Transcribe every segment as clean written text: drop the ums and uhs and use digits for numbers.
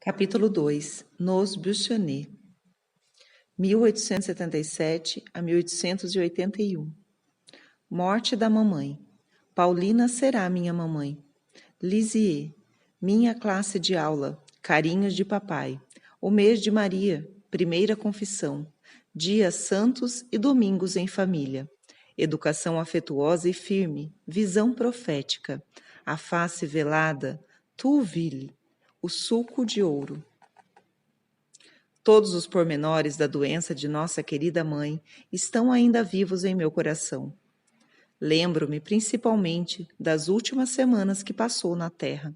Capítulo 2. Nos Buissonets, 1877 a 1881. Morte da mamãe. Paulina será minha mamãe. Lisieux. Minha classe de aula. Carinhos de papai. O mês de Maria. Primeira confissão. Dias santos e domingos em família. Educação afetuosa e firme. Visão profética. A face velada. Tourville. O sulco de ouro. Todos os pormenores da doença de nossa querida mãe estão ainda vivos em meu coração. Lembro-me principalmente das últimas semanas que passou na terra.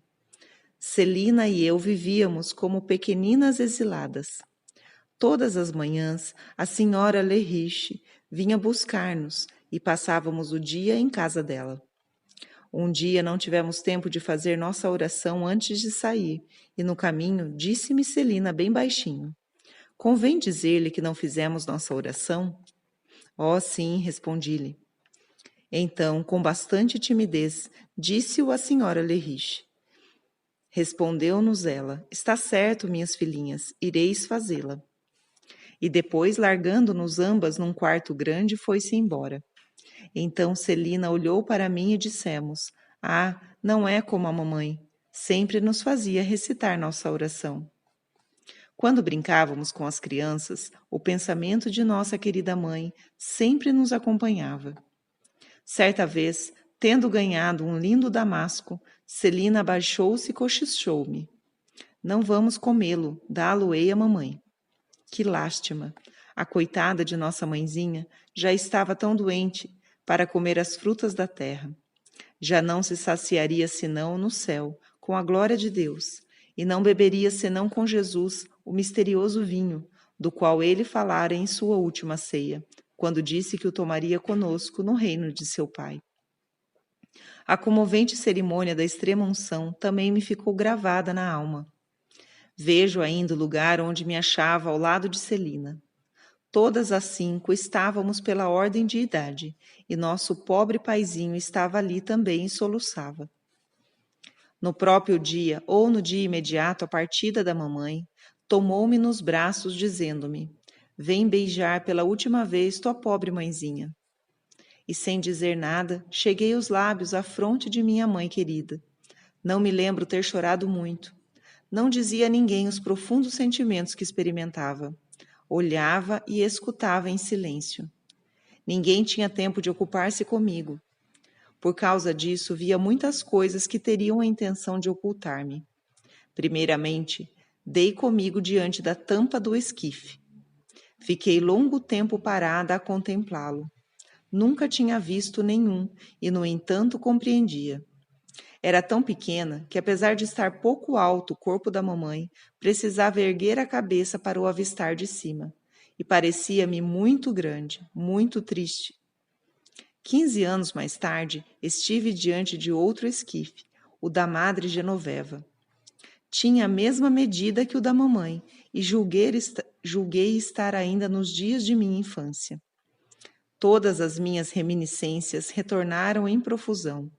Celina e eu vivíamos como pequeninas exiladas. Todas as manhãs, a senhora Leriche vinha buscar-nos e passávamos o dia em casa dela. Um dia não tivemos tempo de fazer nossa oração antes de sair, e no caminho disse-me Celina bem baixinho: "Convém dizer-lhe que não fizemos nossa oração?" "Oh, sim", respondi-lhe. Então, com bastante timidez, disse-o a senhora Leriche. Respondeu-nos ela: "Está certo, minhas filhinhas, ireis fazê-la." E depois, largando-nos ambas num quarto grande, foi-se embora. Então Celina olhou para mim e dissemos: "Ah, não é como a mamãe. Sempre nos fazia recitar nossa oração." Quando brincávamos com as crianças, o pensamento de nossa querida mãe sempre nos acompanhava. Certa vez, tendo ganhado um lindo damasco, Celina abaixou-se e cochichou-me: "Não vamos comê-lo, dá-lo-ei à mamãe." Que lástima! A coitada de nossa mãezinha já estava tão doente para comer as frutas da terra. Já não se saciaria senão no céu, com a glória de Deus, e não beberia senão com Jesus o misterioso vinho, do qual ele falara em sua última ceia, quando disse que o tomaria conosco no reino de seu Pai. A comovente cerimônia da extrema-unção também me ficou gravada na alma. Vejo ainda o lugar onde me achava ao lado de Celina. Todas as 5 estávamos pela ordem de idade, e nosso pobre paizinho estava ali também e soluçava. No próprio dia, ou no dia imediato à partida da mamãe, tomou-me nos braços, dizendo-me: "Vem beijar pela última vez tua pobre mãezinha." E sem dizer nada, cheguei os lábios à fronte de minha mãe querida. Não me lembro ter chorado muito. Não dizia a ninguém os profundos sentimentos que experimentava. Olhava e escutava em silêncio. Ninguém tinha tempo de ocupar-se comigo. Por causa disso, via muitas coisas que teriam a intenção de ocultar-me. Primeiramente, dei comigo diante da tampa do esquife. Fiquei longo tempo parada a contemplá-lo. Nunca tinha visto nenhum e, no entanto, compreendia. Era tão pequena que, apesar de estar pouco alto o corpo da mamãe, precisava erguer a cabeça para o avistar de cima, e parecia-me muito grande, muito triste. 15 anos mais tarde, estive diante de outro esquife, o da Madre Genoveva. Tinha a mesma medida que o da mamãe, e julguei estar ainda nos dias de minha infância. Todas as minhas reminiscências retornaram em profusão.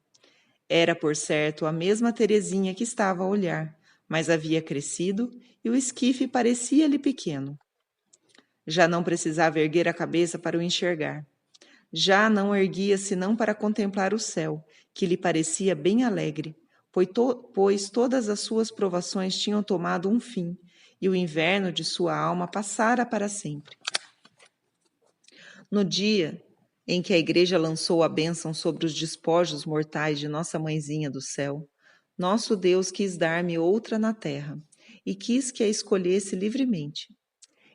Era, por certo, a mesma Terezinha que estava a olhar, mas havia crescido e o esquife parecia-lhe pequeno. Já não precisava erguer a cabeça para o enxergar. Já não erguia senão para contemplar o céu, que lhe parecia bem alegre, pois todas as suas provações tinham tomado um fim, e o inverno de sua alma passara para sempre. No dia em que a igreja lançou a bênção sobre os despojos mortais de nossa mãezinha do céu, nosso Deus quis dar-me outra na terra, e quis que a escolhesse livremente.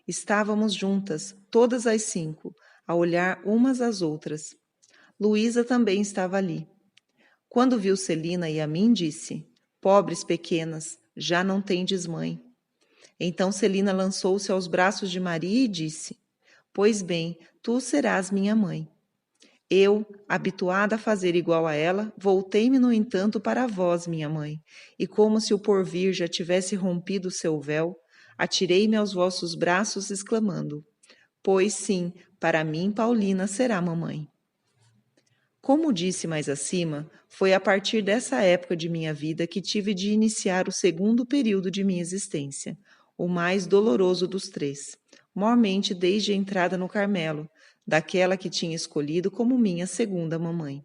Estávamos juntas, todas as 5, a olhar umas às outras. Luísa também estava ali. Quando viu Celina e a mim, disse: "Pobres pequenas, já não tendes mãe." Então Celina lançou-se aos braços de Maria e disse: "Pois bem, tu serás minha mãe." Eu, habituada a fazer igual a ela, voltei-me, no entanto, para vós, minha mãe, e como se o porvir já tivesse rompido o seu véu, atirei-me aos vossos braços, exclamando: "Pois sim, para mim Paulina será mamãe." Como disse mais acima, foi a partir dessa época de minha vida que tive de iniciar o segundo período de minha existência, o mais doloroso dos três, mormente desde a entrada no Carmelo, daquela que tinha escolhido como minha segunda mamãe.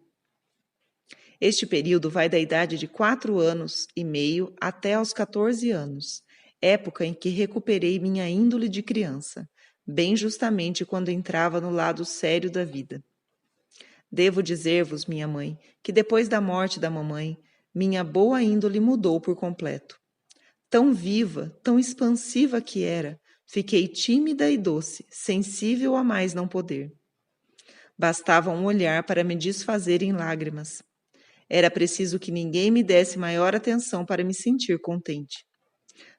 Este período vai da idade de 4 anos e meio até aos 14 anos, época em que recuperei minha índole de criança, bem justamente quando entrava no lado sério da vida. Devo dizer-vos, minha mãe, que depois da morte da mamãe, minha boa índole mudou por completo. Tão viva, tão expansiva que era, fiquei tímida e doce, sensível a mais não poder. Bastava um olhar para me desfazer em lágrimas. Era preciso que ninguém me desse maior atenção para me sentir contente.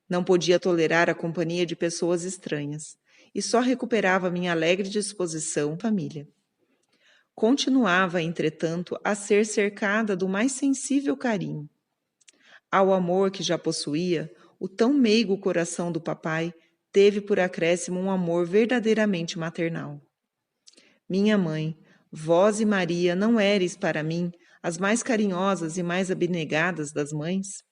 Não podia tolerar a companhia de pessoas estranhas, e só recuperava minha alegre disposição família. Continuava, entretanto, a ser cercada do mais sensível carinho. Ao amor que já possuía, o tão meigo coração do papai teve por acréscimo um amor verdadeiramente maternal. Minha mãe, vós e Maria não éreis para mim as mais carinhosas e mais abnegadas das mães?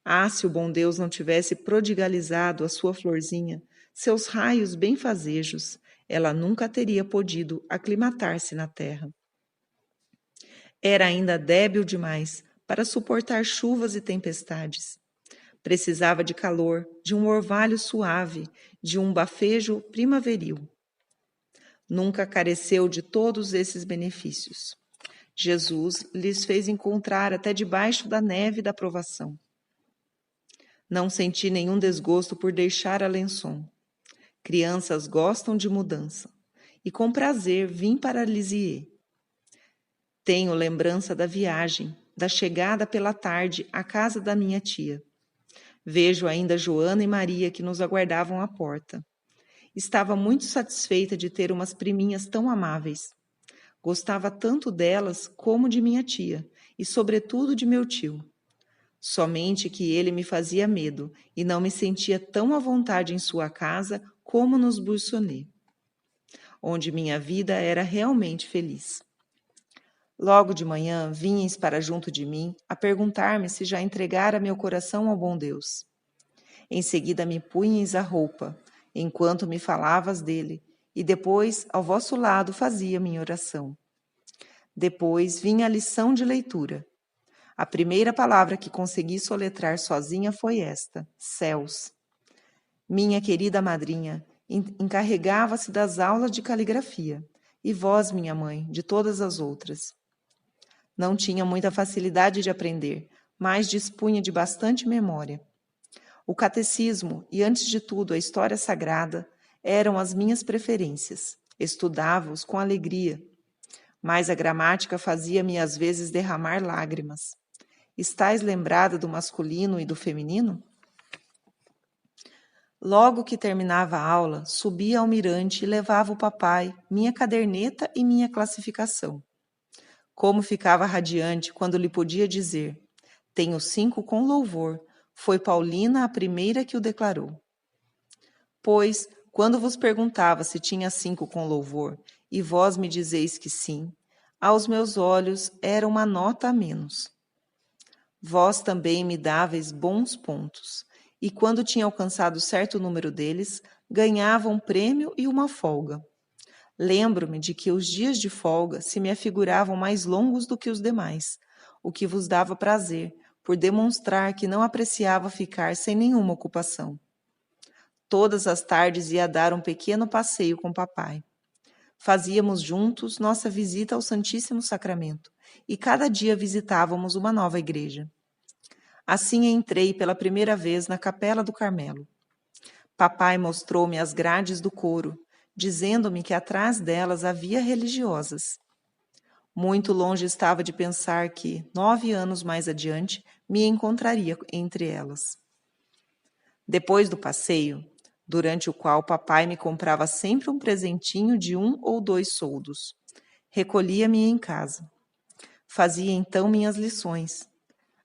Ah, se o bom Deus não tivesse prodigalizado a sua florzinha, seus raios benfazejos, ela nunca teria podido aclimatar-se na terra. Era ainda débil demais para suportar chuvas e tempestades. Precisava de calor, de um orvalho suave, de um bafejo primaveril. Nunca careceu de todos esses benefícios. Jesus lhes fez encontrar até debaixo da neve da provação. Não senti nenhum desgosto por deixar Alençon. Crianças gostam de mudança, e com prazer vim para Lisieux. Tenho lembrança da viagem, da chegada pela tarde à casa da minha tia. Vejo ainda Joana e Maria que nos aguardavam à porta. Estava muito satisfeita de ter umas priminhas tão amáveis. Gostava tanto delas como de minha tia, e sobretudo de meu tio. Somente que ele me fazia medo, e não me sentia tão à vontade em sua casa como nos Buissonnet, onde minha vida era realmente feliz. Logo de manhã vinhas para junto de mim a perguntar-me se já entregara meu coração ao bom Deus. Em seguida me punhas a roupa, enquanto me falavas dele, e depois, ao vosso lado, fazia minha oração. Depois vinha a lição de leitura. A primeira palavra que consegui soletrar sozinha foi esta: céus. Minha querida madrinha encarregava-se das aulas de caligrafia, e vós, minha mãe, de todas as outras. Não tinha muita facilidade de aprender, mas dispunha de bastante memória. O catecismo e, antes de tudo, a história sagrada eram as minhas preferências. Estudava-os com alegria, mas a gramática fazia-me às vezes derramar lágrimas. Estais lembrada do masculino e do feminino? Logo que terminava a aula, subia ao mirante e levava o papai, minha caderneta e minha classificação. Como ficava radiante quando lhe podia dizer: tenho 5 com louvor, foi Paulina a primeira que o declarou. Pois, quando vos perguntava se tinha 5 com louvor, e vós me dizeis que sim, aos meus olhos era uma nota a menos. Vós também me dáveis bons pontos, e quando tinha alcançado certo número deles, ganhava um prêmio e uma folga. Lembro-me de que os dias de folga se me afiguravam mais longos do que os demais, o que vos dava prazer, por demonstrar que não apreciava ficar sem nenhuma ocupação. Todas as tardes ia dar um pequeno passeio com papai. Fazíamos juntos nossa visita ao Santíssimo Sacramento, e cada dia visitávamos uma nova igreja. Assim entrei pela primeira vez na Capela do Carmelo. Papai mostrou-me as grades do coro, dizendo-me que atrás delas havia religiosas. Muito longe estava de pensar que, 9 anos mais adiante, me encontraria entre elas. Depois do passeio, durante o qual papai me comprava sempre um presentinho de 1 ou 2 soldos, recolhia-me em casa. Fazia então minhas lições.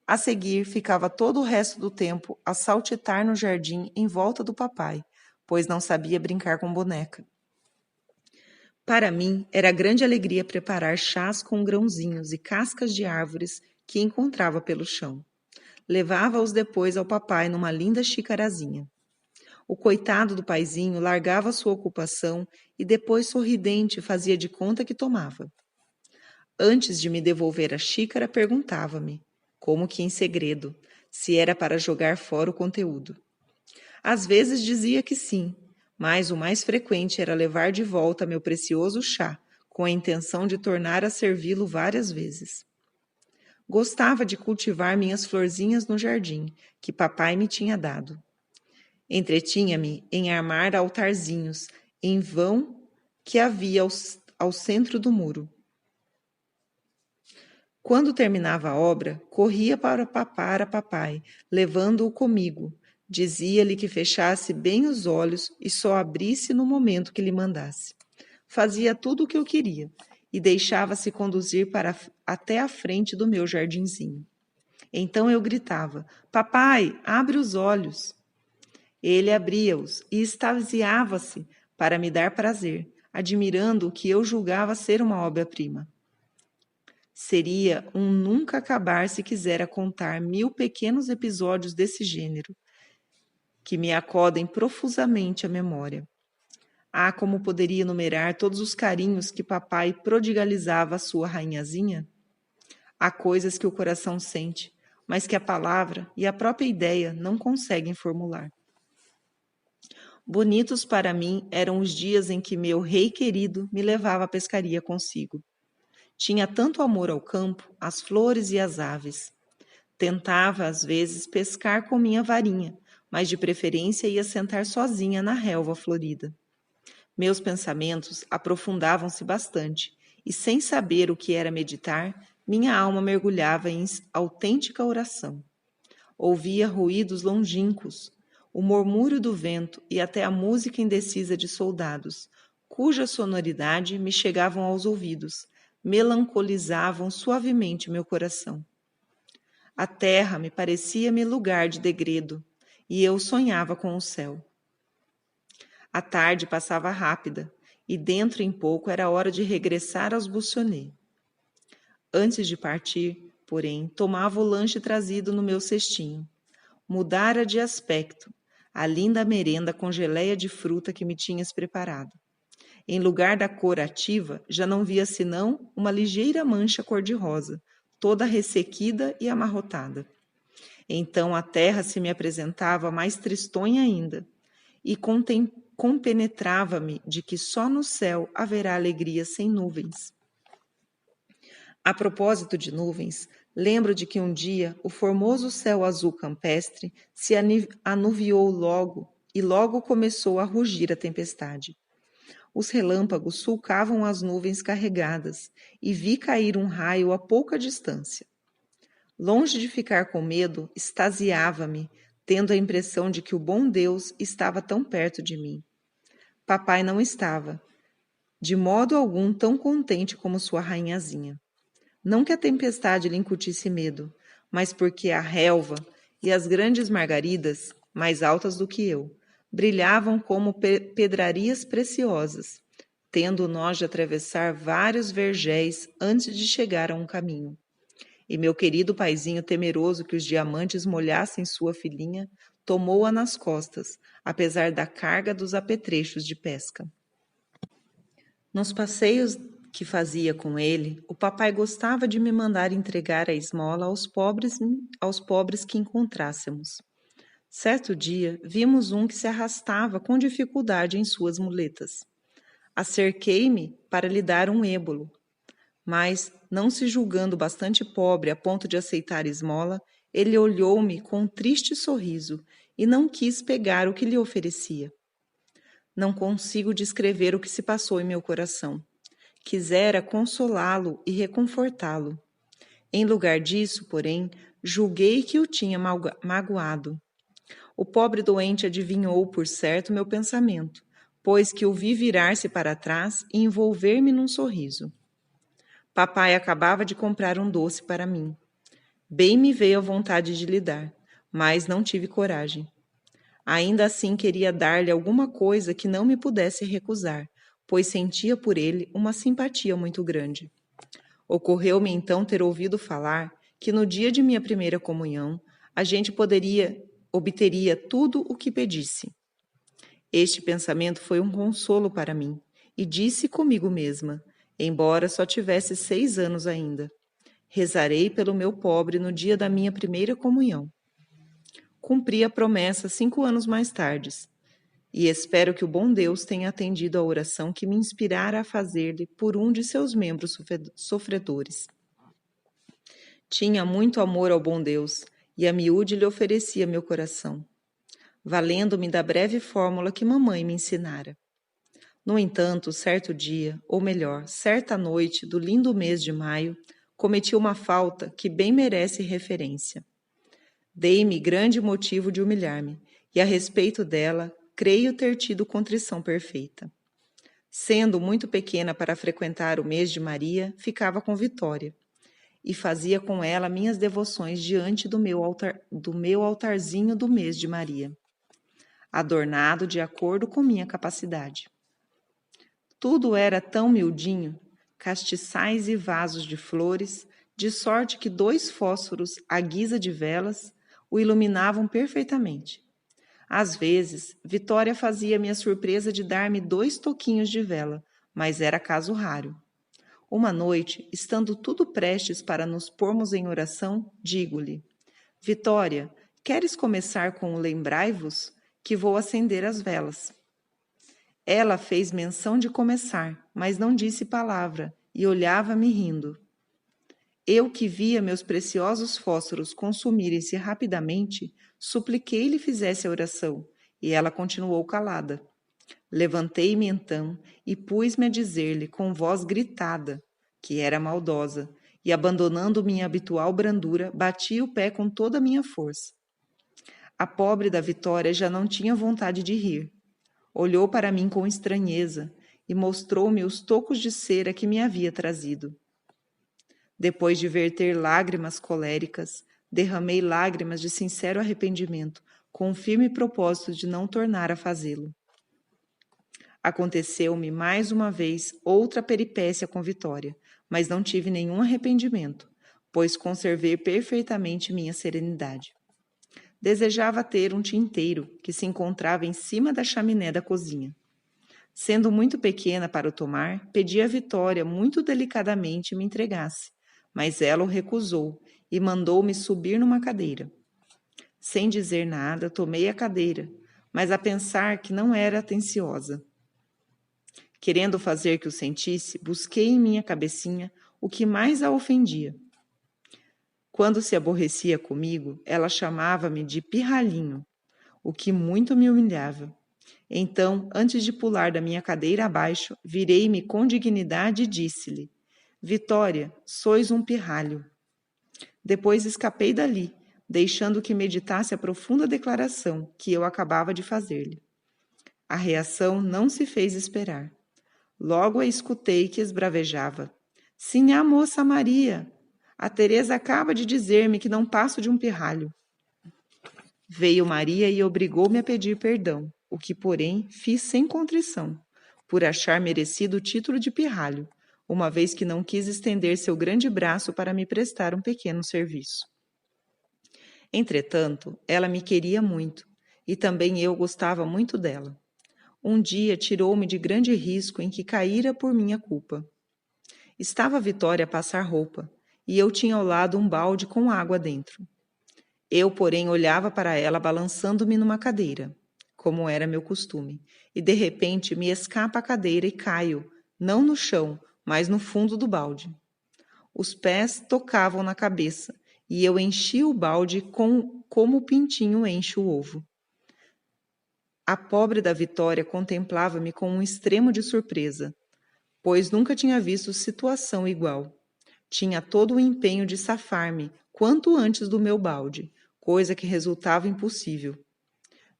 A seguir, ficava todo o resto do tempo a saltitar no jardim em volta do papai, pois não sabia brincar com boneca. Para mim, era grande alegria preparar chás com grãozinhos e cascas de árvores que encontrava pelo chão. Levava-os depois ao papai numa linda xicarazinha. O coitado do paizinho largava sua ocupação e depois, sorridente, fazia de conta que tomava. Antes de me devolver a xícara, perguntava-me, como que em segredo, se era para jogar fora o conteúdo. Às vezes dizia que sim, mas o mais frequente era levar de volta meu precioso chá, com a intenção de tornar a servi-lo várias vezes. Gostava de cultivar minhas florzinhas no jardim, que papai me tinha dado. Entretinha-me em armar altarzinhos, em vão que havia ao centro do muro. Quando terminava a obra, corria para papar a papai, levando-o comigo. Dizia-lhe que fechasse bem os olhos e só abrisse no momento que lhe mandasse. Fazia tudo o que eu queria e deixava-se conduzir até a frente do meu jardinzinho. Então eu gritava, papai, abre os olhos. Ele abria-os e extasiava-se para me dar prazer, admirando o que eu julgava ser uma obra-prima. Seria um nunca acabar se quisera contar 1000 pequenos episódios desse gênero, que me acodem profusamente a memória. Ah, como poderia enumerar todos os carinhos que papai prodigalizava à sua rainhazinha? Há coisas que o coração sente, mas que a palavra e a própria ideia não conseguem formular. Bonitos para mim eram os dias em que meu rei querido me levava à pescaria consigo. Tinha tanto amor ao campo, às flores e às aves. Tentava, às vezes, pescar com minha varinha, mas de preferência ia sentar sozinha na relva florida. Meus pensamentos aprofundavam-se bastante, e sem saber o que era meditar, minha alma mergulhava em autêntica oração. Ouvia ruídos longínquos, o murmúrio do vento e até a música indecisa de soldados, cuja sonoridade me chegavam aos ouvidos, melancolizavam suavemente meu coração. A terra me parecia-me lugar de degredo, e eu sonhava com o céu. A tarde passava rápida, e dentro em pouco era hora de regressar aos Bussonnet. Antes de partir, porém, tomava o lanche trazido no meu cestinho. Mudara de aspecto, a linda merenda com geleia de fruta que me tinhas preparado. Em lugar da cor ativa, já não via senão uma ligeira mancha cor-de-rosa, toda ressequida e amarrotada. Então a terra se me apresentava mais tristonha ainda, e compenetrava-me de que só no céu haverá alegria sem nuvens. A propósito de nuvens, lembro de que um dia o formoso céu azul campestre se anuviou logo e logo começou a rugir a tempestade. Os relâmpagos sulcavam as nuvens carregadas e vi cair um raio a pouca distância. Longe de ficar com medo, extasiava-me, tendo a impressão de que o bom Deus estava tão perto de mim. Papai não estava, de modo algum, tão contente como sua rainhazinha. Não que a tempestade lhe incutisse medo, mas porque a relva e as grandes margaridas, mais altas do que eu, brilhavam como pedrarias preciosas, tendo nós de atravessar vários vergéis antes de chegar a um caminho. E meu querido paizinho, temeroso que os diamantes molhassem sua filhinha, tomou-a nas costas, apesar da carga dos apetrechos de pesca. Nos passeios que fazia com ele, o papai gostava de me mandar entregar a esmola aos pobres que encontrássemos. Certo dia, vimos um que se arrastava com dificuldade em suas muletas. Acerquei-me para lhe dar um ébolo, mas, não se julgando bastante pobre a ponto de aceitar esmola, ele olhou-me com um triste sorriso e não quis pegar o que lhe oferecia. Não consigo descrever o que se passou em meu coração. Quisera consolá-lo e reconfortá-lo. Em lugar disso, porém, julguei que o tinha magoado. O pobre doente adivinhou, por certo, meu pensamento, pois que o vi virar-se para trás e envolver-me num sorriso. Papai acabava de comprar um doce para mim. Bem me veio a vontade de lhe dar, mas não tive coragem. Ainda assim queria dar-lhe alguma coisa que não me pudesse recusar, pois sentia por ele uma simpatia muito grande. Ocorreu-me então ter ouvido falar que no dia de minha primeira comunhão a gente obteria tudo o que pedisse. Este pensamento foi um consolo para mim, e disse comigo mesma, embora só tivesse 6 anos ainda: rezarei pelo meu pobre no dia da minha primeira comunhão. Cumpri a promessa 5 anos mais tarde, e espero que o bom Deus tenha atendido a oração que me inspirara a fazer-lhe por um de seus membros sofredores. Tinha muito amor ao bom Deus, e a miúde lhe oferecia meu coração, valendo-me da breve fórmula que mamãe me ensinara. No entanto, certo dia, ou melhor, certa noite do lindo mês de maio, cometi uma falta que bem merece referência. Dei-me grande motivo de humilhar-me, e a respeito dela, creio ter tido contrição perfeita. Sendo muito pequena para frequentar o mês de Maria, ficava com Vitória, e fazia com ela minhas devoções diante do meu altarzinho do mês de Maria, adornado de acordo com minha capacidade. Tudo era tão miudinho, castiçais e vasos de flores, de sorte que 2 fósforos, à guisa de velas, o iluminavam perfeitamente. Às vezes, Vitória fazia-me a surpresa de dar-me 2 toquinhos de vela, mas era caso raro. Uma noite, estando tudo prestes para nos pormos em oração, digo-lhe: Vitória, queres começar com o lembrai-vos, que vou acender as velas? Ela fez menção de começar, mas não disse palavra, e olhava-me rindo. Eu, que via meus preciosos fósforos consumirem-se rapidamente, supliquei-lhe fizesse a oração, e ela continuou calada. Levantei-me então e pus-me a dizer-lhe com voz gritada, que era maldosa, e abandonando minha habitual brandura, bati o pé com toda a minha força. A pobre da Vitória já não tinha vontade de rir. Olhou para mim com estranheza e mostrou-me os tocos de cera que me havia trazido. Depois de verter lágrimas coléricas, derramei lágrimas de sincero arrependimento, com o firme propósito de não tornar a fazê-lo. Aconteceu-me mais uma vez outra peripécia com Vitória, mas não tive nenhum arrependimento, pois conservei perfeitamente minha serenidade. Desejava ter um tinteiro que se encontrava em cima da chaminé da cozinha. Sendo muito pequena para o tomar, pedi a Vitória muito delicadamente me entregasse, mas ela o recusou e mandou-me subir numa cadeira. Sem dizer nada, tomei a cadeira, mas a pensar que não era atenciosa. Querendo fazer que o sentisse, busquei em minha cabecinha o que mais a ofendia. Quando se aborrecia comigo, ela chamava-me de pirralhinho, o que muito me humilhava. Então, antes de pular da minha cadeira abaixo, virei-me com dignidade e disse-lhe: Vitória, sois um pirralho. Depois escapei dali, deixando que meditasse a profunda declaração que eu acabava de fazer-lhe. A reação não se fez esperar. Logo a escutei que esbravejava: Sinhá moça Maria, a Teresa acaba de dizer-me que não passo de um pirralho. Veio Maria e obrigou-me a pedir perdão, o que, porém, fiz sem contrição, por achar merecido o título de pirralho, uma vez que não quis estender seu grande braço para me prestar um pequeno serviço. Entretanto, ela me queria muito, e também eu gostava muito dela. Um dia tirou-me de grande risco em que caíra por minha culpa. Estava a Vitória a passar roupa, e eu tinha ao lado um balde com água dentro. Eu, porém, olhava para ela balançando-me numa cadeira, como era meu costume, e de repente me escapa a cadeira e caio, não no chão, mas no fundo do balde. Os pés tocavam na cabeça, e eu enchi o balde como o pintinho enche o ovo. A pobre da Vitória contemplava-me com um extremo de surpresa, pois nunca tinha visto situação igual. Tinha todo o empenho de safar-me quanto antes do meu balde, coisa que resultava impossível.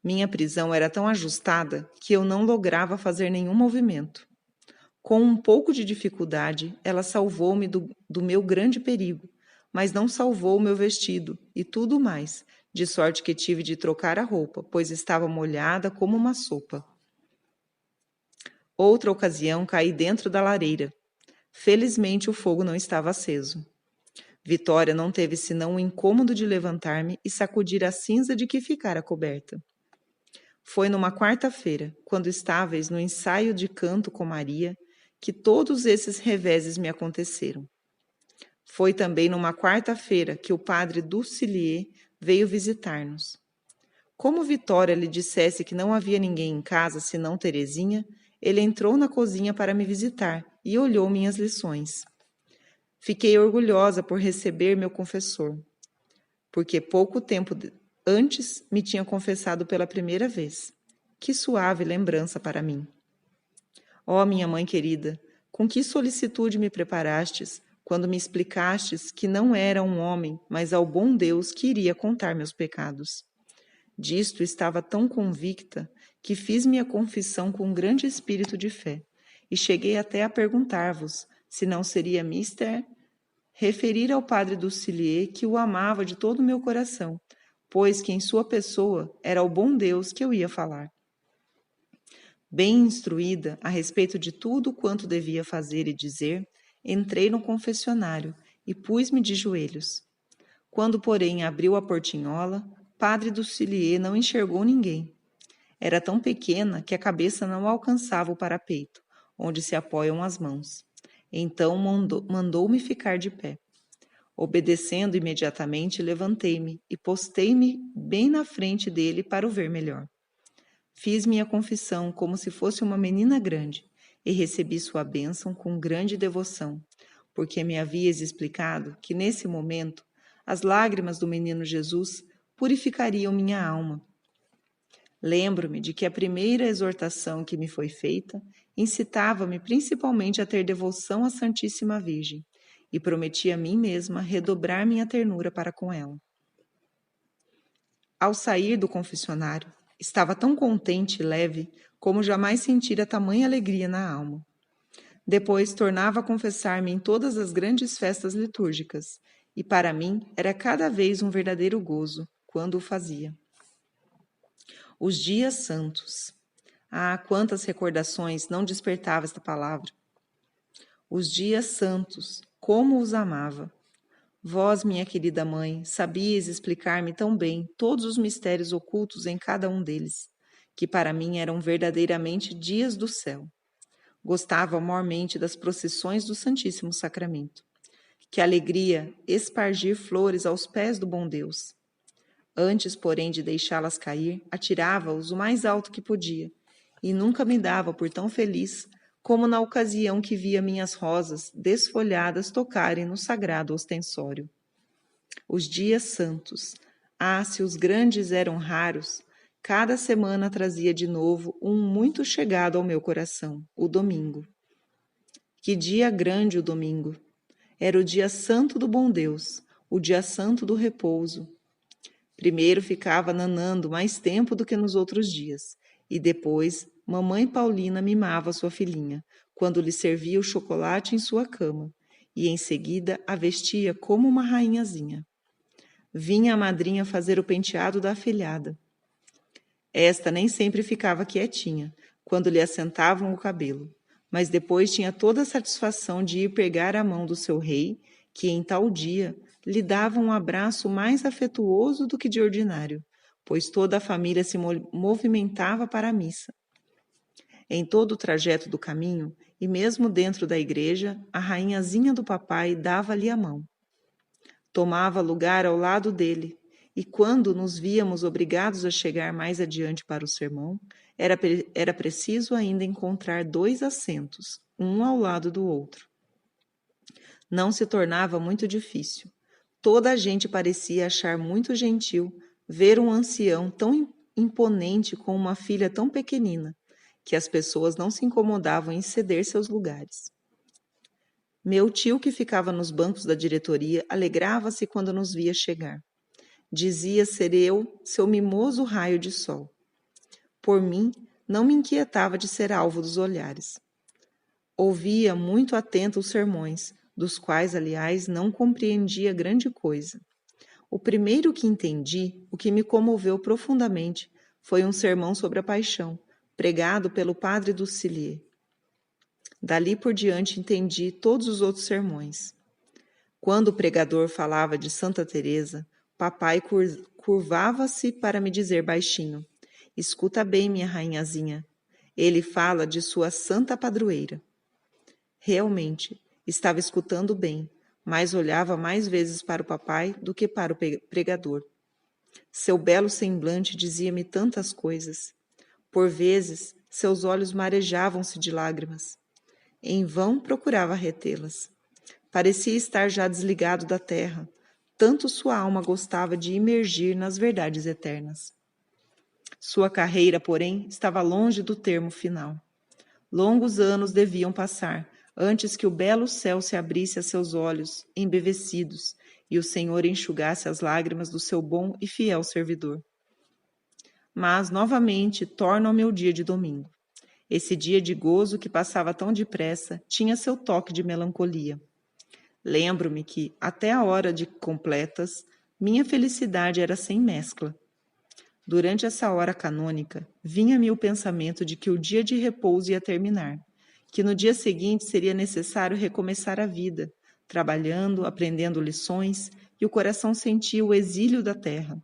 Minha prisão era tão ajustada que eu não lograva fazer nenhum movimento. Com um pouco de dificuldade, ela salvou-me do meu grande perigo, mas não salvou o meu vestido e tudo mais, de sorte que tive de trocar a roupa, pois estava molhada como uma sopa. Outra ocasião caí dentro da lareira. Felizmente o fogo não estava aceso. Vitória não teve senão o incômodo de levantar-me e sacudir a cinza de que ficara coberta. Foi numa quarta-feira, quando estáveis no ensaio de canto com Maria, que todos esses reveses me aconteceram. Foi também numa quarta-feira que o padre Dulcilier veio visitar-nos. Como Vitória lhe dissesse que não havia ninguém em casa senão Terezinha, ele entrou na cozinha para me visitar e olhou minhas lições. Fiquei orgulhosa por receber meu confessor, porque pouco tempo antes me tinha confessado pela primeira vez. Que suave lembrança para mim! Ó, minha mãe querida, com que solicitude me preparastes quando me explicastes que não era um homem, mas ao bom Deus que iria contar meus pecados. Disto estava tão convicta que fiz minha confissão com grande espírito de fé, e cheguei até a perguntar-vos se não seria mister referir ao padre Dulcilier que o amava de todo o meu coração, pois que em sua pessoa era o bom Deus que eu ia falar. Bem instruída a respeito de tudo quanto devia fazer e dizer, entrei no confessionário e pus-me de joelhos. Quando, porém, abriu a portinhola, padre Dulcilier não enxergou ninguém. Era tão pequena que a cabeça não alcançava o parapeito, onde se apoiam as mãos. Então mandou-me ficar de pé. Obedecendo imediatamente, levantei-me e postei-me bem na frente dele para o ver melhor. Fiz minha confissão como se fosse uma menina grande e recebi sua bênção com grande devoção, porque me havias explicado que, nesse momento, as lágrimas do menino Jesus purificariam minha alma. Lembro-me de que a primeira exortação que me foi feita incitava-me principalmente a ter devoção à Santíssima Virgem e prometi a mim mesma redobrar minha ternura para com ela. Ao sair do confessionário, estava tão contente e leve como jamais sentira tamanha alegria na alma. Depois tornava a confessar-me em todas as grandes festas litúrgicas, e para mim era cada vez um verdadeiro gozo quando o fazia. Os dias santos. Ah, quantas recordações não despertava esta palavra! Os dias santos, como os amava! Vós, minha querida mãe, sabíeis explicar-me tão bem todos os mistérios ocultos em cada um deles, que para mim eram verdadeiramente dias do céu. Gostava mormente das procissões do Santíssimo Sacramento. Que alegria espargir flores aos pés do bom Deus! Antes, porém, de deixá-las cair, atirava-os o mais alto que podia, e nunca me dava por tão feliz como na ocasião que via minhas rosas desfolhadas tocarem no sagrado ostensório. Os dias santos, ah, se os grandes eram raros, cada semana trazia de novo um muito chegado ao meu coração, o domingo. Que dia grande o domingo! Era o dia santo do bom Deus, o dia santo do repouso. Primeiro ficava nanando mais tempo do que nos outros dias, e depois mamãe Paulina mimava sua filhinha, quando lhe servia o chocolate em sua cama, e em seguida a vestia como uma rainhazinha. Vinha a madrinha fazer o penteado da afilhada. Esta nem sempre ficava quietinha, quando lhe assentavam o cabelo, mas depois tinha toda a satisfação de ir pegar a mão do seu rei, que em tal dia lhe dava um abraço mais afetuoso do que de ordinário, pois toda a família se movimentava para a missa. Em todo o trajeto do caminho, e mesmo dentro da igreja, a rainhazinha do papai dava-lhe a mão. Tomava lugar ao lado dele, e quando nos víamos obrigados a chegar mais adiante para o sermão, era preciso ainda encontrar 2 assentos, um ao lado do outro. Não se tornava muito difícil. Toda a gente parecia achar muito gentil ver um ancião tão imponente com uma filha tão pequenina, que as pessoas não se incomodavam em ceder seus lugares. Meu tio, que ficava nos bancos da diretoria, alegrava-se quando nos via chegar. Dizia ser eu seu mimoso raio de sol. Por mim, não me inquietava de ser alvo dos olhares. Ouvia muito atento os sermões, dos quais, aliás, não compreendia grande coisa. O primeiro que entendi, o que me comoveu profundamente, foi um sermão sobre a paixão, pregado pelo padre Dulcilier. Dali por diante entendi todos os outros sermões. Quando o pregador falava de Santa Teresa, papai curvava-se para me dizer baixinho: escuta bem, minha rainhazinha. Ele fala de sua santa padroeira. Realmente, estava escutando bem, mas olhava mais vezes para o papai do que para o pregador. Seu belo semblante dizia-me tantas coisas. Por vezes, seus olhos marejavam-se de lágrimas. Em vão procurava retê-las. Parecia estar já desligado da terra, tanto sua alma gostava de imergir nas verdades eternas. Sua carreira, porém, estava longe do termo final. Longos anos deviam passar, antes que o belo céu se abrisse a seus olhos, embevecidos, e o Senhor enxugasse as lágrimas do seu bom e fiel servidor. Mas, novamente, torno ao meu dia de domingo. Esse dia de gozo que passava tão depressa tinha seu toque de melancolia. Lembro-me que, até a hora de completas, minha felicidade era sem mescla. Durante essa hora canônica, vinha-me o pensamento de que o dia de repouso ia terminar, que no dia seguinte seria necessário recomeçar a vida, trabalhando, aprendendo lições, e o coração sentia o exílio da terra.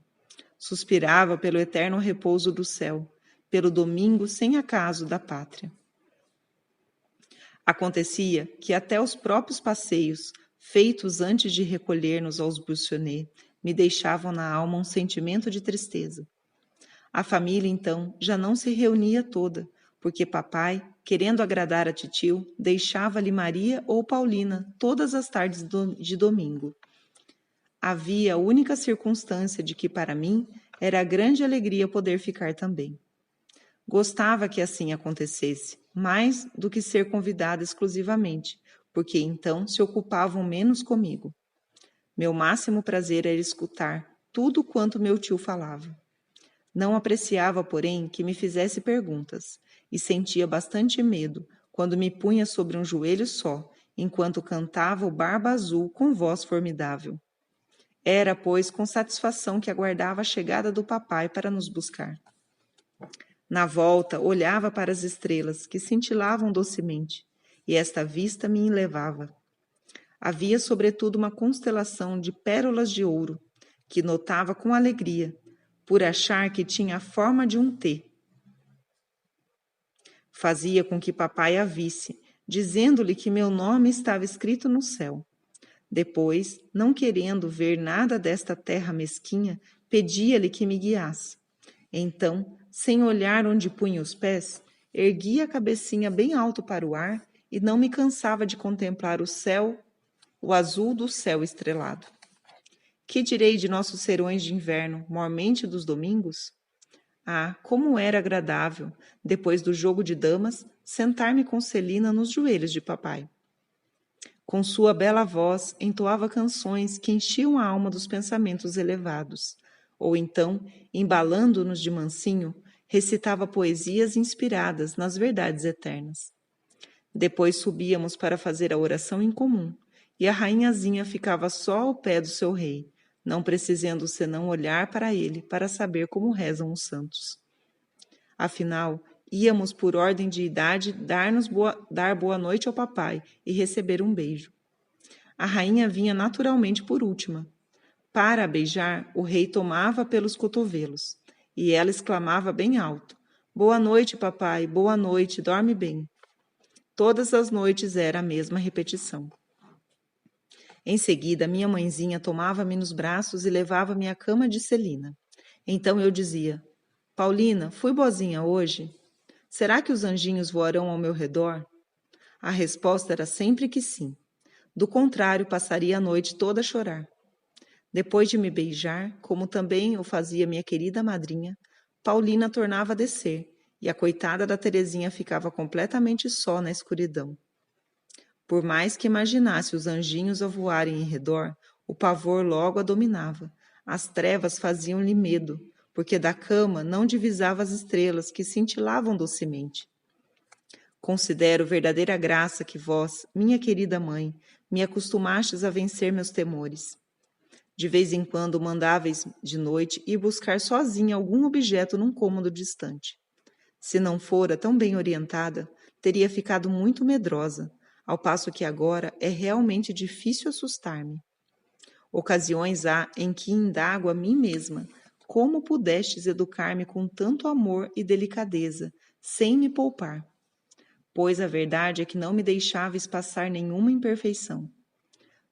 Suspirava pelo eterno repouso do céu, pelo domingo sem acaso da pátria. Acontecia que até os próprios passeios, feitos antes de recolher-nos aos Buissonets, me deixavam na alma um sentimento de tristeza. A família, então, já não se reunia toda, porque papai, querendo agradar a titio, deixava-lhe Maria ou Paulina todas as tardes de domingo. Havia a única circunstância de que, para mim, era grande alegria poder ficar também. Gostava que assim acontecesse, mais do que ser convidada exclusivamente, porque então se ocupavam menos comigo. Meu máximo prazer era escutar tudo quanto meu tio falava. Não apreciava, porém, que me fizesse perguntas, e sentia bastante medo quando me punha sobre um joelho só, enquanto cantava o Barba Azul com voz formidável. Era, pois, com satisfação que aguardava a chegada do papai para nos buscar. Na volta, olhava para as estrelas, que cintilavam docemente, e esta vista me enlevava. Havia, sobretudo, uma constelação de pérolas de ouro, que notava com alegria, por achar que tinha a forma de um T. Fazia com que papai a visse, dizendo-lhe que meu nome estava escrito no céu. Depois, não querendo ver nada desta terra mesquinha, pedia-lhe que me guiasse. Então, sem olhar onde punha os pés, erguia a cabecinha bem alto para o ar e não me cansava de contemplar o céu, o azul do céu estrelado. Que direi de nossos serões de inverno, mormente dos domingos? Ah, como era agradável, depois do jogo de damas, sentar-me com Celina nos joelhos de papai. Com sua bela voz, entoava canções que enchiam a alma dos pensamentos elevados, ou então, embalando-nos de mansinho, recitava poesias inspiradas nas verdades eternas. Depois subíamos para fazer a oração em comum, e a rainhazinha ficava só ao pé do seu rei, não precisando senão olhar para ele para saber como rezam os santos. Afinal, íamos por ordem de idade dar boa noite ao papai e receber um beijo. A rainha vinha naturalmente por última. Para a beijar, o rei tomava pelos cotovelos, e ela exclamava bem alto: "Boa noite, papai, boa noite, dorme bem." Todas as noites era a mesma repetição. Em seguida, minha mãezinha tomava-me nos braços e levava-me à cama de Celina. Então eu dizia: "Paulina, fui boazinha hoje? Será que os anjinhos voarão ao meu redor?" A resposta era sempre que sim. Do contrário, passaria a noite toda a chorar. Depois de me beijar, como também o fazia minha querida madrinha, Paulina tornava a descer, e a coitada da Terezinha ficava completamente só na escuridão. Por mais que imaginasse os anjinhos a voarem em redor, o pavor logo a dominava. As trevas faziam-lhe medo, porque da cama não divisava as estrelas que cintilavam docemente. Considero verdadeira graça que vós, minha querida mãe, me acostumastes a vencer meus temores. De vez em quando mandáveis de noite ir buscar sozinha algum objeto num cômodo distante. Se não fora tão bem orientada, teria ficado muito medrosa, ao passo que agora é realmente difícil assustar-me. Ocasiões há em que indago a mim mesma: como pudestes educar-me com tanto amor e delicadeza, sem me poupar? Pois a verdade é que não me deixáveis passar nenhuma imperfeição.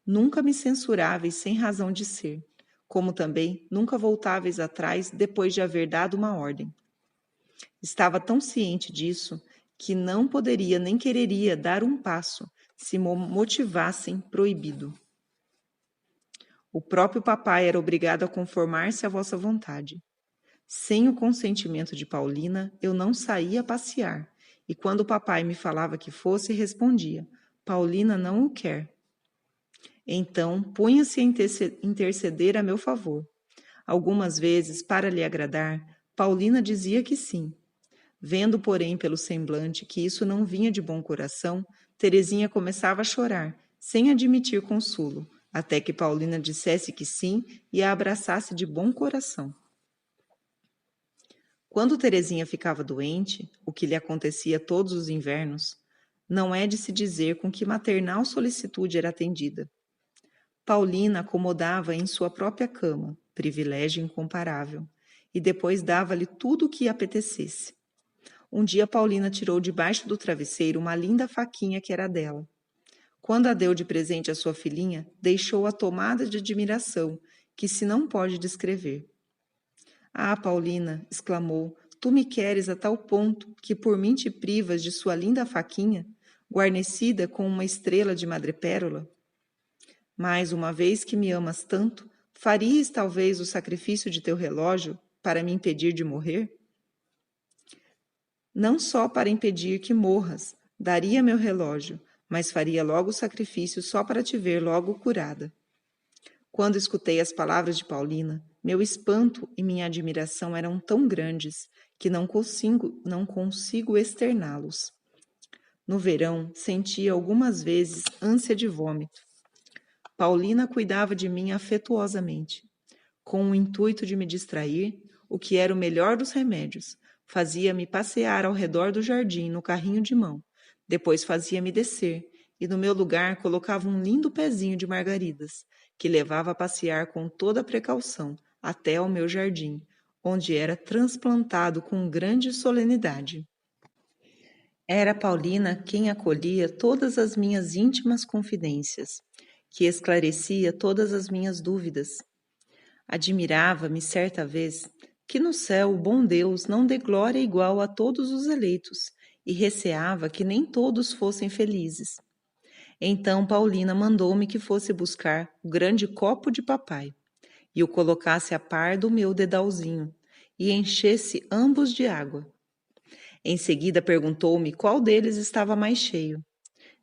Nunca me censuráveis sem razão de ser, como também nunca voltáveis atrás depois de haver dado uma ordem. Estava tão ciente disso que não poderia nem quereria dar um passo se me motivassem proibido. O próprio papai era obrigado a conformar-se à vossa vontade. Sem o consentimento de Paulina, eu não saía a passear, e quando o papai me falava que fosse, respondia: Paulina não o quer. Então, punha-se a interceder a meu favor. Algumas vezes, para lhe agradar, Paulina dizia que sim. Vendo, porém, pelo semblante que isso não vinha de bom coração, Terezinha começava a chorar, sem admitir consolo, até que Paulina dissesse que sim e a abraçasse de bom coração. Quando Terezinha ficava doente, o que lhe acontecia todos os invernos, não é de se dizer com que maternal solicitude era atendida. Paulina acomodava em sua própria cama, privilégio incomparável, e depois dava-lhe tudo o que apetecesse. Um dia Paulina tirou debaixo do travesseiro uma linda faquinha que era dela. Quando a deu de presente à sua filhinha, deixou-a tomada de admiração, que se não pode descrever. Ah, Paulina, exclamou, tu me queres a tal ponto que por mim te privas de sua linda faquinha, guarnecida com uma estrela de madrepérola? Mas, uma vez que me amas tanto, farias talvez o sacrifício de teu relógio para me impedir de morrer? Não só para impedir que morras, daria meu relógio, mas faria logo o sacrifício só para te ver logo curada. Quando escutei as palavras de Paulina, meu espanto e minha admiração eram tão grandes que não consigo externá-los. No verão, sentia algumas vezes ânsia de vômito. Paulina cuidava de mim afetuosamente. Com o intuito de me distrair, o que era o melhor dos remédios, fazia-me passear ao redor do jardim no carrinho de mão, depois fazia-me descer, e no meu lugar colocava um lindo pezinho de margaridas, que levava a passear com toda a precaução até ao meu jardim, onde era transplantado com grande solenidade. Era Paulina quem acolhia todas as minhas íntimas confidências, que esclarecia todas as minhas dúvidas. Admirava-me certa vez que no céu o bom Deus não dê glória igual a todos os eleitos, e receava que nem todos fossem felizes. Então Paulina mandou-me que fosse buscar o grande copo de papai, e o colocasse a par do meu dedalzinho, e enchesse ambos de água. Em seguida perguntou-me qual deles estava mais cheio.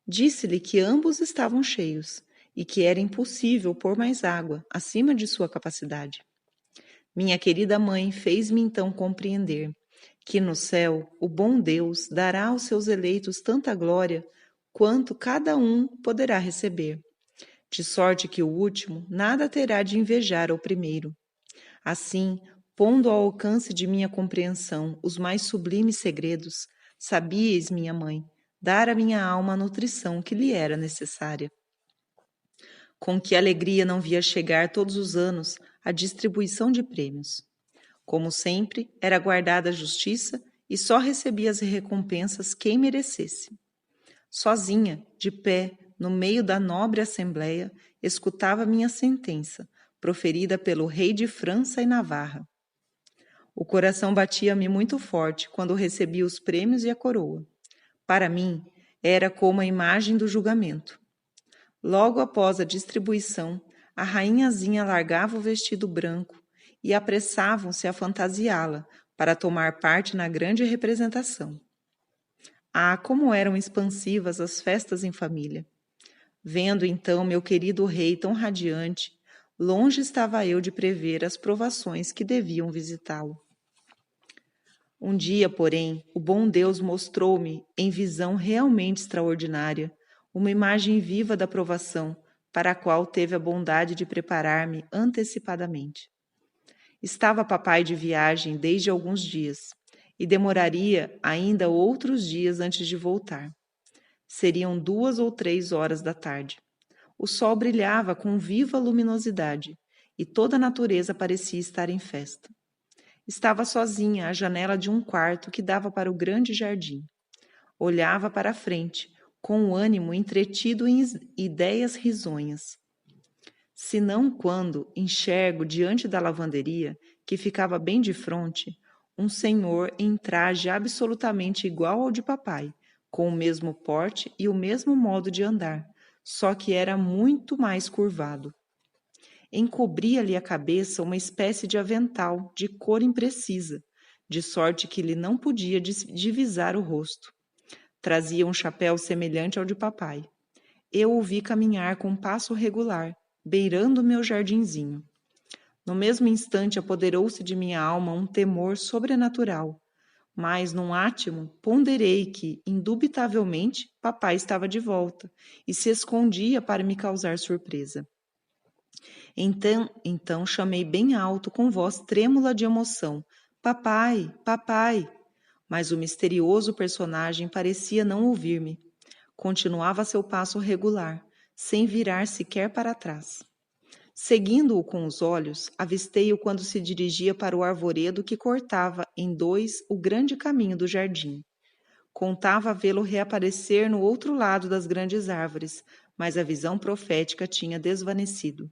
Disse-lhe que ambos estavam cheios, e que era impossível pôr mais água, acima de sua capacidade. Minha querida mãe fez-me então compreender que no céu o bom Deus dará aos seus eleitos tanta glória quanto cada um poderá receber, de sorte que o último nada terá de invejar ao primeiro. Assim, pondo ao alcance de minha compreensão os mais sublimes segredos, sabíeis, minha mãe, dar à minha alma a nutrição que lhe era necessária. Com que alegria não via chegar todos os anos a distribuição de prêmios. Como sempre, era guardada a justiça e só recebia as recompensas quem merecesse. Sozinha, de pé, no meio da nobre assembleia, escutava minha sentença, proferida pelo rei de França e Navarra. O coração batia-me muito forte quando recebia os prêmios e a coroa. Para mim, era como a imagem do julgamento. Logo após a distribuição, a rainhazinha largava o vestido branco e apressavam-se a fantasiá-la para tomar parte na grande representação. Ah, como eram expansivas as festas em família! Vendo então meu querido rei tão radiante, longe estava eu de prever as provações que deviam visitá-lo. Um dia, porém, o bom Deus mostrou-me, em visão realmente extraordinária, uma imagem viva da provação, para a qual teve a bondade de preparar-me antecipadamente. Estava papai de viagem desde alguns dias, e demoraria ainda outros dias antes de voltar. Seriam 2 ou 3 horas da tarde. O sol brilhava com viva luminosidade e toda a natureza parecia estar em festa. Estava sozinha à janela de um quarto que dava para o grande jardim. Olhava para a frente, com o ânimo entretido em ideias risonhas. Senão quando enxergo diante da lavanderia, que ficava bem de frente, um senhor em traje absolutamente igual ao de papai, com o mesmo porte e o mesmo modo de andar, só que era muito mais curvado. Encobria-lhe a cabeça uma espécie de avental de cor imprecisa, de sorte que lhe não podia divisar o rosto. Trazia um chapéu semelhante ao de papai. Eu o vi caminhar com passo regular, beirando o meu jardinzinho. No mesmo instante apoderou-se de minha alma um temor sobrenatural, mas num átimo ponderei que, indubitavelmente, papai estava de volta e se escondia para me causar surpresa. Então chamei bem alto, com voz trêmula de emoção: Papai, papai! Mas o misterioso personagem parecia não ouvir-me. Continuava seu passo regular, sem virar sequer para trás. Seguindo-o com os olhos, avistei-o quando se dirigia para o arvoredo que cortava em 2 o grande caminho do jardim. Contava vê-lo reaparecer no outro lado das grandes árvores, mas a visão profética tinha desvanecido.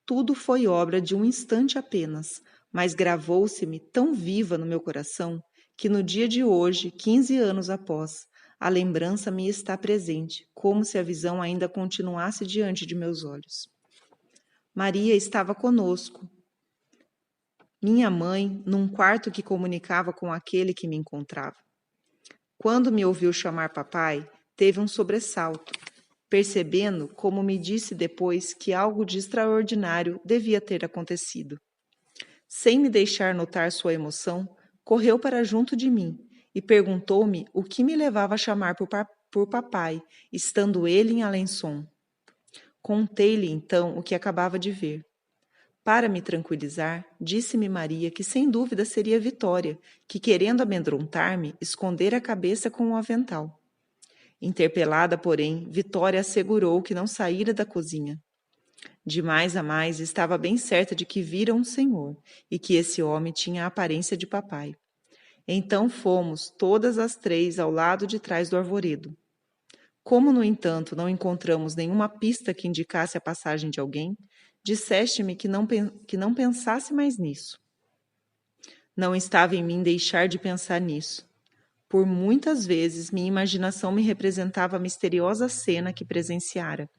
Tudo foi obra de um instante apenas, mas gravou-se-me tão viva no meu coração que no dia de hoje, 15 anos após, a lembrança me está presente, como se a visão ainda continuasse diante de meus olhos. Maria estava conosco, minha mãe, num quarto que comunicava com aquele que me encontrava. Quando me ouviu chamar papai, teve um sobressalto, percebendo, como me disse depois, que algo de extraordinário devia ter acontecido. Sem me deixar notar sua emoção, correu para junto de mim e perguntou-me o que me levava a chamar por papai, estando ele em Alençon. Contei-lhe, então, o que acabava de ver. Para me tranquilizar, disse-me Maria que sem dúvida seria Vitória, que, querendo amedrontar-me, escondera a cabeça com o avental. Interpelada, porém, Vitória assegurou que não saíra da cozinha. De mais a mais, estava bem certa de que vira um senhor e que esse homem tinha a aparência de papai. Então fomos, todas as 3, ao lado de trás do arvoredo. Como, no entanto, não encontramos nenhuma pista que indicasse a passagem de alguém, disseste-me que não pensasse mais nisso. Não estava em mim deixar de pensar nisso. Por muitas vezes, minha imaginação me representava a misteriosa cena que presenciara.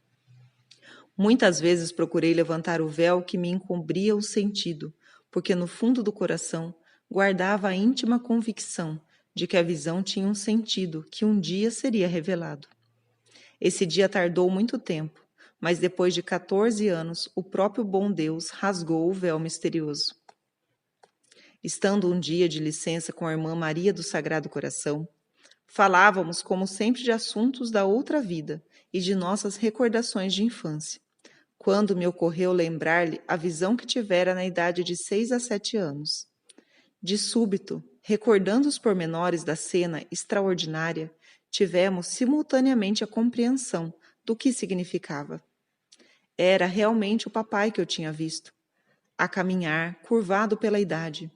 Muitas vezes procurei levantar o véu que me encobria o sentido, porque no fundo do coração guardava a íntima convicção de que a visão tinha um sentido que um dia seria revelado. Esse dia tardou muito tempo, mas depois de 14 anos, o próprio bom Deus rasgou o véu misterioso. Estando um dia de licença com a irmã Maria do Sagrado Coração, falávamos como sempre de assuntos da outra vida e de nossas recordações de infância, quando me ocorreu lembrar-lhe a visão que tivera na idade de 6 a 7 anos. De súbito, recordando os pormenores da cena extraordinária, tivemos simultaneamente a compreensão do que significava. Era realmente o papai que eu tinha visto, a caminhar, curvado pela idade.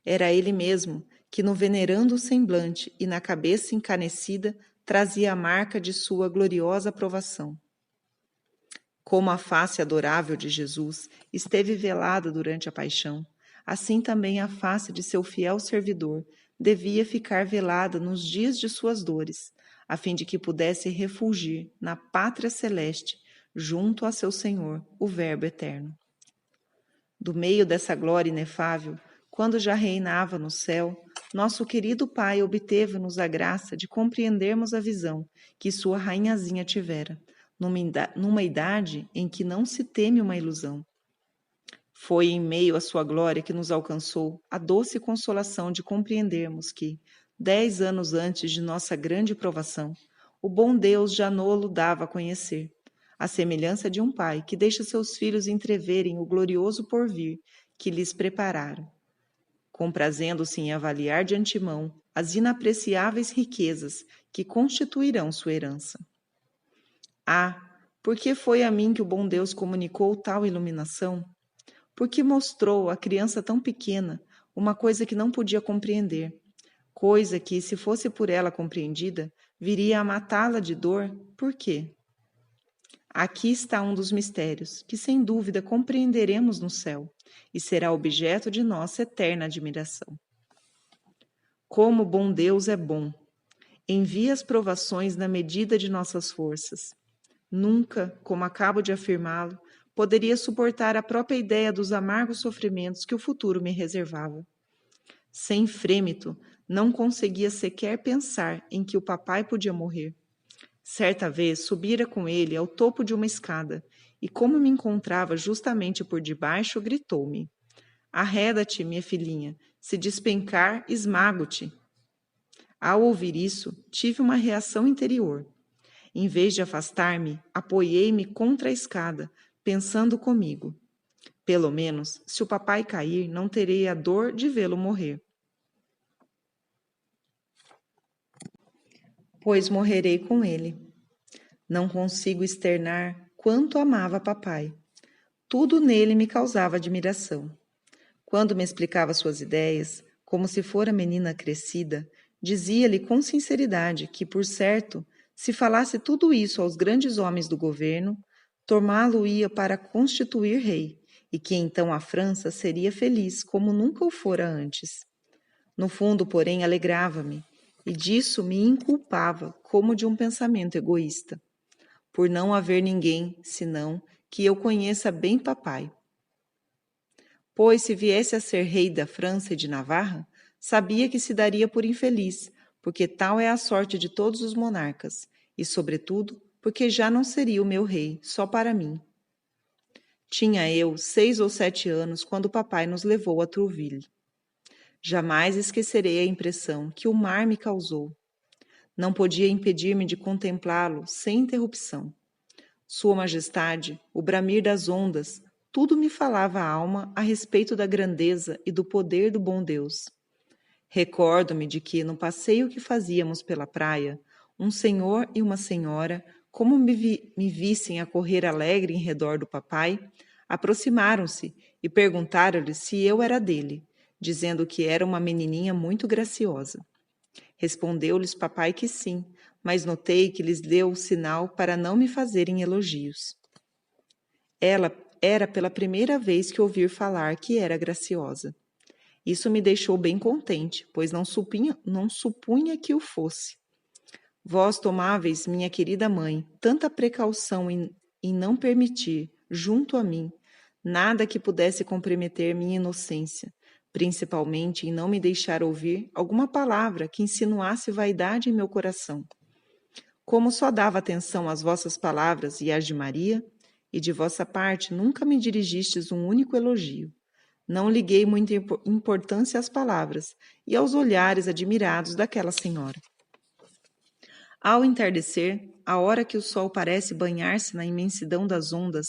Era ele mesmo que, no venerando semblante e na cabeça encanecida, trazia a marca de sua gloriosa aprovação. Como a face adorável de Jesus esteve velada durante a paixão, assim também a face de seu fiel servidor devia ficar velada nos dias de suas dores, a fim de que pudesse refulgir na pátria celeste, junto a seu Senhor, o Verbo eterno. Do meio dessa glória inefável, quando já reinava no céu, nosso querido Pai obteve-nos a graça de compreendermos a visão que sua rainhazinha tivera, numa idade em que não se teme uma ilusão. Foi em meio à sua glória que nos alcançou a doce consolação de compreendermos que, 10 anos antes de nossa grande provação, o bom Deus já nolo dava a conhecer, à semelhança de um pai que deixa seus filhos entreverem o glorioso porvir que lhes prepararam. comprazendo-se em avaliar de antemão as inapreciáveis riquezas que constituirão sua herança. Ah, por que foi a mim que o bom Deus comunicou tal iluminação? Porque mostrou à criança tão pequena uma coisa que não podia compreender, coisa que, se fosse por ela compreendida, viria a matá-la de dor. Por quê? Aqui está um dos mistérios que, sem dúvida, compreenderemos no céu e será objeto de nossa eterna admiração. Como o bom Deus é bom! Envia as provações na medida de nossas forças. Nunca, como acabo de afirmá-lo, poderia suportar a própria ideia dos amargos sofrimentos que o futuro me reservava. Sem frêmito, não conseguia sequer pensar em que o papai podia morrer. Certa vez subira com ele ao topo de uma escada e, como me encontrava justamente por debaixo, gritou-me: "Arreda-te, minha filhinha, se despencar, esmago-te." Ao ouvir isso, tive uma reação interior. Em vez de afastar-me, apoiei-me contra a escada, pensando comigo: pelo menos, se o papai cair, não terei a dor de vê-lo morrer. Pois morrerei com ele. Não consigo externar quanto amava papai. Tudo nele me causava admiração. Quando me explicava suas ideias, como se fora menina crescida, dizia-lhe com sinceridade que, por certo, se falasse tudo isso aos grandes homens do governo, tomá-lo-ia para constituir rei, e que então a França seria feliz como nunca o fora antes. No fundo, porém, alegrava-me, e disso me inculpava como de um pensamento egoísta, por não haver ninguém, senão, que eu conheça bem papai. Pois, se viesse a ser rei da França e de Navarra, sabia que se daria por infeliz, porque tal é a sorte de todos os monarcas, e, sobretudo, porque já não seria o meu rei, só para mim. Tinha eu 6 ou 7 anos quando papai nos levou a Trouville. Jamais esquecerei a impressão que o mar me causou. Não podia impedir-me de contemplá-lo sem interrupção. Sua Majestade, o bramir das ondas, tudo me falava à alma a respeito da grandeza e do poder do bom Deus. Recordo-me de que, no passeio que fazíamos pela praia, um senhor e uma senhora, como me vissem a correr alegre em redor do papai, aproximaram-se e perguntaram-lhe se eu era dele, dizendo que era uma menininha muito graciosa. Respondeu-lhes papai que sim, mas notei que lhes deu sinal para não me fazerem elogios. Ela era pela primeira vez que ouvir falar que era graciosa. Isso me deixou bem contente, pois não supunha que o fosse. Vós tomáveis, minha querida mãe, tanta precaução em não permitir, junto a mim, nada que pudesse comprometer minha inocência, principalmente em não me deixar ouvir alguma palavra que insinuasse vaidade em meu coração. Como só dava atenção às vossas palavras e às de Maria, e de vossa parte nunca me dirigistes um único elogio. Não liguei muita importância às palavras e aos olhares admirados daquela senhora. Ao entardecer, a hora que o sol parece banhar-se na imensidão das ondas,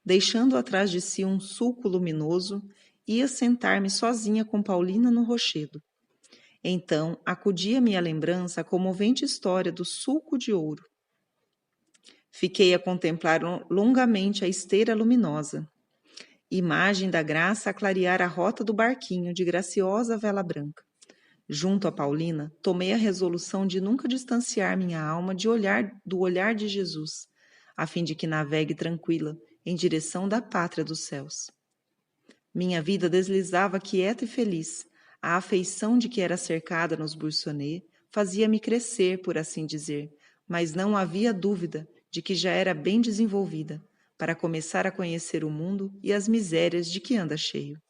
deixando atrás de si um sulco luminoso, ia sentar-me sozinha com Paulina no rochedo. Então, acudia-me à lembrança a comovente história do sulco de ouro. Fiquei a contemplar longamente a esteira luminosa, imagem da graça a clarear a rota do barquinho de graciosa vela branca. Junto a Paulina, tomei a resolução de nunca distanciar minha alma do olhar de Jesus, a fim de que navegue tranquila em direção da pátria dos céus. Minha vida deslizava quieta e feliz. A afeição de que era cercada nos Buissonets fazia-me crescer, por assim dizer, mas não havia dúvida de que já era bem desenvolvida, para começar a conhecer o mundo e as misérias de que anda cheio.